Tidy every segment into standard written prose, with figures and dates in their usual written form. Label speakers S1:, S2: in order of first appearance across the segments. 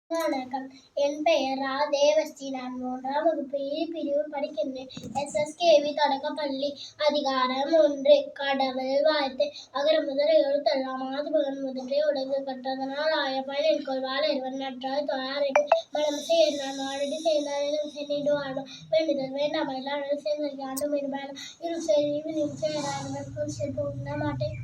S1: வணக்கம். என் பெயர் ரா. தேவஸ்ரீ. நான் 3ஆம் வகுப்பு பிரிவு படிக்கின்றேன். SSKV தொடக்கப்பள்ளி. அதிகாரம் 1. கடவுள் வாழ்த்து. அகர முதல எழுத்தெல்லாம் ஆதிபகவன் முதற்றே உலகு கற்றதனால் ஆய பயனின்கொள் வாழறிவன் நற்றால் தொழாரென்று மனமிசை நான் வாழடி சேர்ந்தாலும் சென்னிடு வாழ்வோம் வேண்டுதல் வேண்டாம் எல்லாரும் சேர்ந்ததற்கு ஆண்டும் இருப்பார்கள் இருள் செய்து நீ சேராதவன் செல்பு உண்ண மாட்டேன்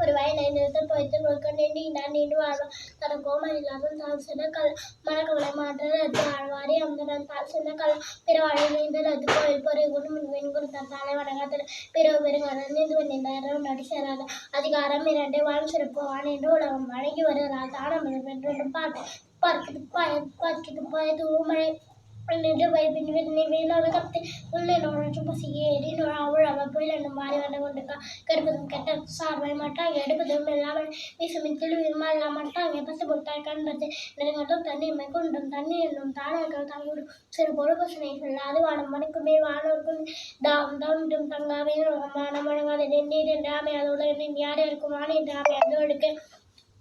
S1: ஒரு வயலை நிறுத்தல் போய்த்து கொடுக்க நீண்டான் நீண்டு வாழ்வான் தன கோமல் இல்லாமல் தாழ் சென்ற கல் மனக்கவலை மாற்ற அது ஆழ்வாரி அந்தன் தாழ் சென்ற கல் பிற வாழை நீந்தல் அது கோயில் பொறை கொண்டு வெண்குள் தலை வணங்காத்தல் பிறகு பெருங்கடல் நீந்து வெண்ணின்றாரும் நடி சேராத அதிகாரம் 2 வான் சிறப்பு வான் என்று உலகம் வணங்கி வருகிறார் தானம் வென்று பாட்டு பார்க்கிது பாய்து மழை நின்று வைப்பின்கத்தை உள்ளே நோழற்று பசியை ஏறி அவள் போய் ரெண்டு மாறி வந்த கொண்டிருக்கா கெடுப்பதும் கெட்ட சார்பை மாட்டாங்க எடுப்பதும் இல்லாமல் வீசுமித்தில் விரும்பாலா மாட்டாங்க பசு பொறுத்தாய் கண்பது நெருங்கட்டும் தண்ணீர்மை கொண்டும் தண்ணீர் என்னும் தானங்கள் தாங்கிவிடும் சிறு பொழு பசனை சொல்லாது வானம் மணிக்குமே வானோருக்கும் தாம் தங்காவே வானம் வழங்காத நீர் என்று அமையாத உலகின் யார் இருக்கும் வாணி என்று அமையாத ஒழுக்கு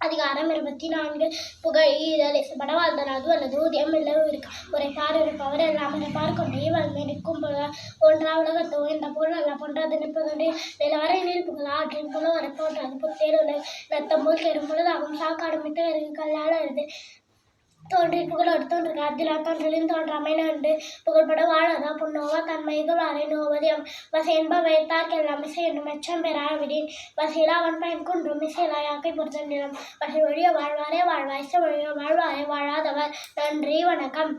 S1: அதிகாரம் 24 புகழ் ஈதல் இசைப்பட வாழ்தல் அது அல்லது ஊதியம் இல்லவும் இருக்கு உரைப்பார் இருப்பவர் எல்லாம் இறைப்பார் கொண்டே வந்திருக்கும் ஒன்றா உலகத்தோ இந்த பொருள் அல்ல போன்றது நிற்பதோடு நிலவரை நெருப்புகள் ஆற்றின் போல வர போன்றது புத்தேர் உள்ள ரத்தம் போல் கெடும் பொழுதாகும் சாக்காடு மிட்டு இருக்கு கல்லால் அழுது தோன்றி புகழோடு தோன்றுக அதிலா தோன்றலின் தோன்றாமை நன்று புகழ்பட வாழாதா புண்ணோவா தன்மைகள் அறை நோவதியம் வசை என்பவைத்தார்க்கெல்லாம் இசை என்னும் மெச்சம் பெறாவிடின் வசையில் அவன் பயன் கொன்றும் இசையிலா யாக்கை பொறுத்த நிலம் வசை ஒழிய வாழ்வாரே வாழ்வாய் இசை ஒழிய வாழ்வாரே வாழாதவர் நன்றி வணக்கம்.